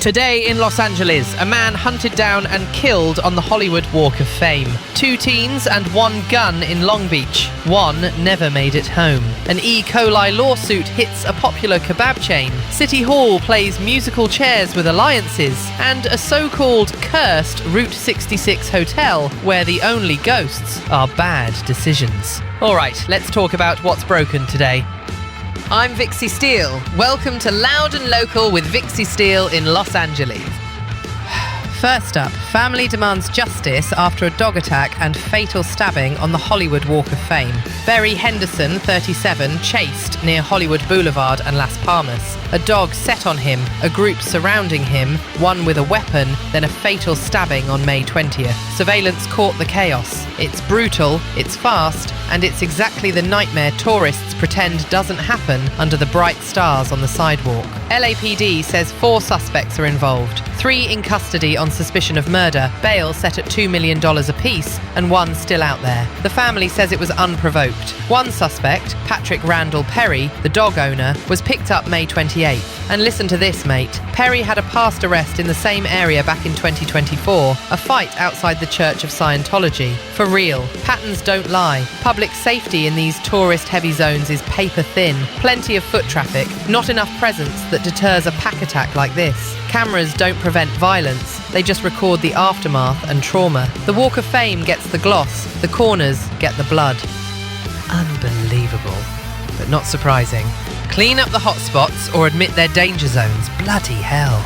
Today in Los Angeles, a man hunted down and killed on the Hollywood Walk of Fame. 2 teens and 1 gun in Long Beach. 1 never made it home. An E. coli lawsuit hits a popular kebab chain. City Hall plays musical chairs with alliances. And a so-called cursed Route 66 hotel where the only ghosts are bad decisions. Alright, let's talk about what's broken today. I'm Vixie Steele. Welcome to Loud and Local with Vixie Steele in Los Angeles. First up, family demands justice after a dog attack and fatal stabbing on the Hollywood Walk of Fame. Barry Henderson, 37, chased near Hollywood Boulevard and Las Palmas. A dog set on him, a group surrounding him, one with a weapon, then a fatal stabbing on May 20th. Surveillance caught the chaos. It's brutal, it's fast, and it's exactly the nightmare tourists pretend doesn't happen under the bright stars on the sidewalk. LAPD says 4 suspects are involved, 3 in custody on suspicion of murder, bail set at $2 million apiece, and 1 still out there. The family says it was unprovoked. One suspect, Patrick Randall Perry, the dog owner, was picked up May 28th. And listen to this, mate. Perry had a past arrest in the same area back in 2024, a fight outside the Church of Scientology. For real, patterns don't lie. Public safety in these tourist-heavy zones is paper thin. Plenty of foot traffic, not enough presence that deters a pack attack like this. Cameras don't prevent violence, they just record the aftermath and trauma. The Walk of Fame gets the gloss, the corners get the blood. Unbelievable, but not surprising. Clean up the hotspots or admit they're danger zones. Bloody hell.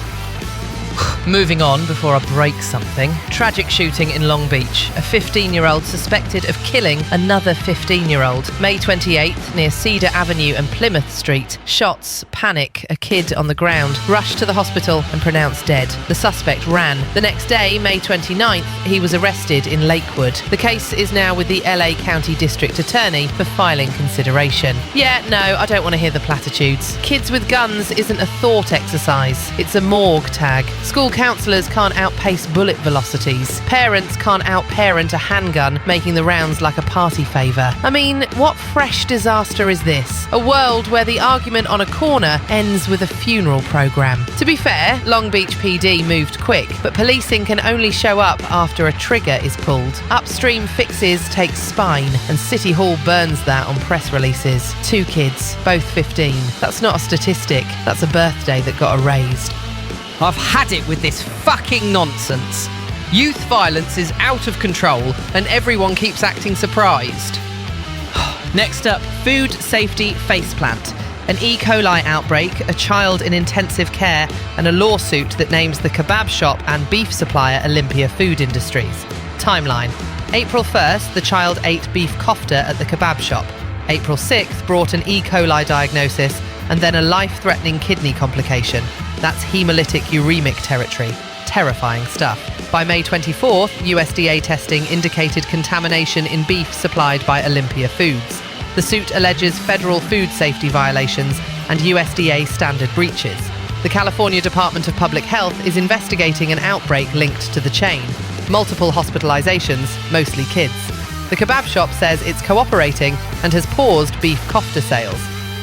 Moving on before I break something. Tragic shooting in Long Beach. A 15-year-old suspected of killing another 15-year-old. May 28th, near Cedar Avenue and Plymouth Street. Shots, panic, a kid on the ground. Rushed to the hospital and pronounced dead. The suspect ran. The next day, May 29th, he was arrested in Lakewood. The case is now with the LA County District Attorney for filing consideration. Yeah, no, I don't want to hear the platitudes. Kids with guns isn't a thought exercise. It's a morgue tag. School counsellors can't outpace bullet velocities. Parents can't outparent a handgun, making the rounds like a party favour. I mean, what fresh disaster is this? A world where the argument on a corner ends with a funeral programme. To be fair, Long Beach PD moved quick, but policing can only show up after a trigger is pulled. Upstream fixes take spine, and City Hall burns that on press releases. 2 kids, both 15. That's not a statistic, that's a birthday that got erased. I've had it with this fucking nonsense. Youth violence is out of control and everyone keeps acting surprised. Next up, food safety faceplant. An E. coli outbreak, a child in intensive care, and a lawsuit that names the kebab shop and beef supplier Olympia Food Industries. Timeline. April 1st, the child ate beef kofta at the kebab shop. April 6th brought an E. coli diagnosis and then a life-threatening kidney complication. That's hemolytic uremic territory. Terrifying stuff. By May 24th, USDA testing indicated contamination in beef supplied by Olympia Foods. The suit alleges federal food safety violations and USDA standard breaches. The California Department of Public Health is investigating an outbreak linked to the chain. Multiple hospitalizations, mostly kids. The kebab shop says it's cooperating and has paused beef kofta sales.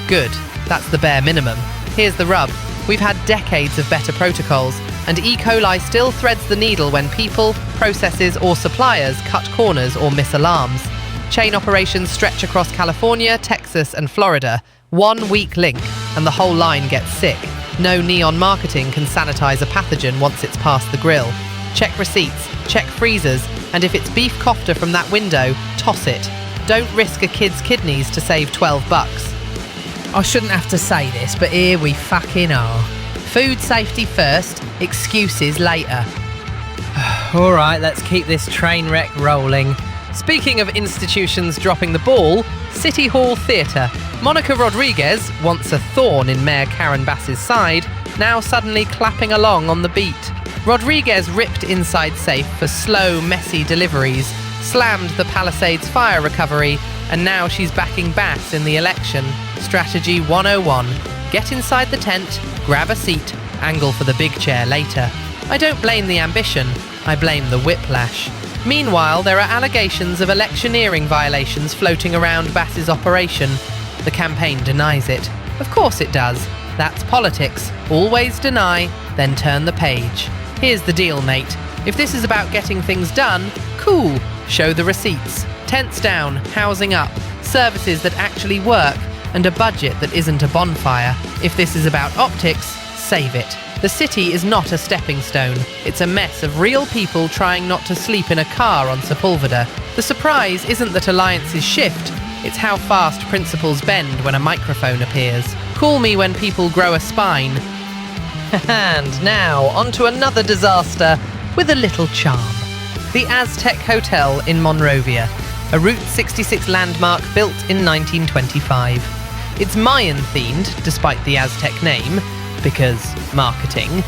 Good. That's the bare minimum. Here's the rub. We've had decades of better protocols, and E. coli still threads the needle when people, processes, or suppliers cut corners or miss alarms. Chain operations stretch across California, Texas, and Florida. 1 weak link, and the whole line gets sick. No neon marketing can sanitize a pathogen once it's past the grill. Check receipts, check freezers, and if it's beef kofta from that window, toss it. Don't risk a kid's kidneys to save $12. I shouldn't have to say this, but here we fucking are. Food safety first, excuses later. Alright, let's keep this train wreck rolling. Speaking of institutions dropping the ball, City Hall Theatre. Monica Rodriguez, once a thorn in Mayor Karen Bass's side, now suddenly clapping along on the beat. Rodriguez ripped inside safe for slow, messy deliveries, slammed the Palisades fire recovery, and now she's backing Bass in the election. Strategy 101. Get inside the tent, grab a seat, angle for the big chair later. I don't blame the ambition, I blame the whiplash. Meanwhile, there are allegations of electioneering violations floating around Bass's operation. The campaign denies it. Of course it does. That's politics. Always deny, then turn the page. Here's the deal, mate. If this is about getting things done, cool. Show the receipts. Tents down, housing up, services that actually work, and a budget that isn't a bonfire. If this is about optics, save it. The city is not a stepping stone. It's a mess of real people trying not to sleep in a car on Sepulveda. The surprise isn't that alliances shift, it's how fast principles bend when a microphone appears. Call me when people grow a spine. And now, on to another disaster with a little charm. The Aztec Hotel in Monrovia, a Route 66 landmark built in 1925. It's Mayan-themed, despite the Aztec name, because marketing.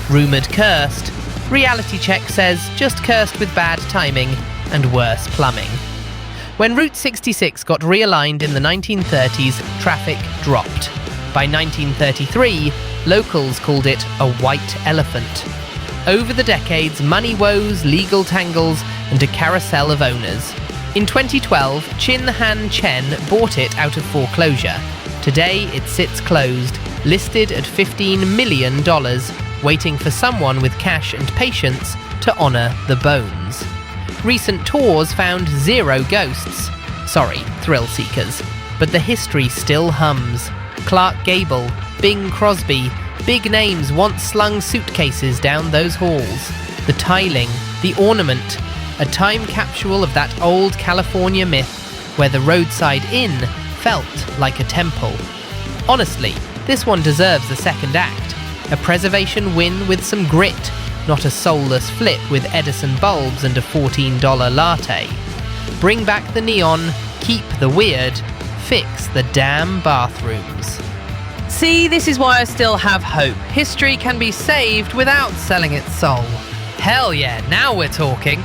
Rumoured cursed. Reality check says just cursed with bad timing and worse plumbing. When Route 66 got realigned in the 1930s, traffic dropped. By 1933, locals called it a white elephant. Over the decades, money woes, legal tangles, and a carousel of owners. In 2012, Chin Han Chen bought it out of foreclosure. Today, it sits closed, listed at $15 million, waiting for someone with cash and patience to honour the bones. Recent tours found 0 ghosts. Sorry, thrill seekers. But the history still hums. Clark Gable, Bing Crosby, big names once slung suitcases down those halls. The tiling, the ornament, a time capsule of that old California myth where the roadside inn felt like a temple. Honestly, this one deserves a second act. A preservation win with some grit, not a soulless flip with Edison bulbs and a $14 latte. Bring back the neon, keep the weird, fix the damn bathrooms. See, this is why I still have hope. History can be saved without selling its soul. Hell yeah, now we're talking.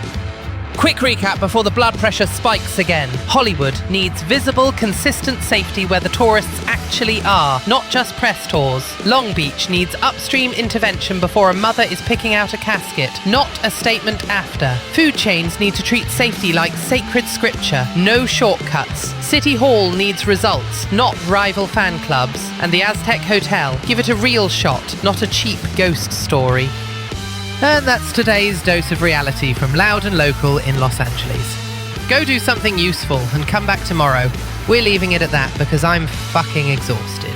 Quick recap before the blood pressure spikes again. Hollywood needs visible, consistent safety where the tourists actually are, not just press tours. Long Beach needs upstream intervention before a mother is picking out a casket, not a statement after. Food chains need to treat safety like sacred scripture, no shortcuts. City Hall needs results, not rival fan clubs. And the Aztec Hotel, give it a real shot, not a cheap ghost story. And that's today's dose of reality from Loud and Local in Los Angeles. Go do something useful and come back tomorrow. We're leaving it at that because I'm fucking exhausted.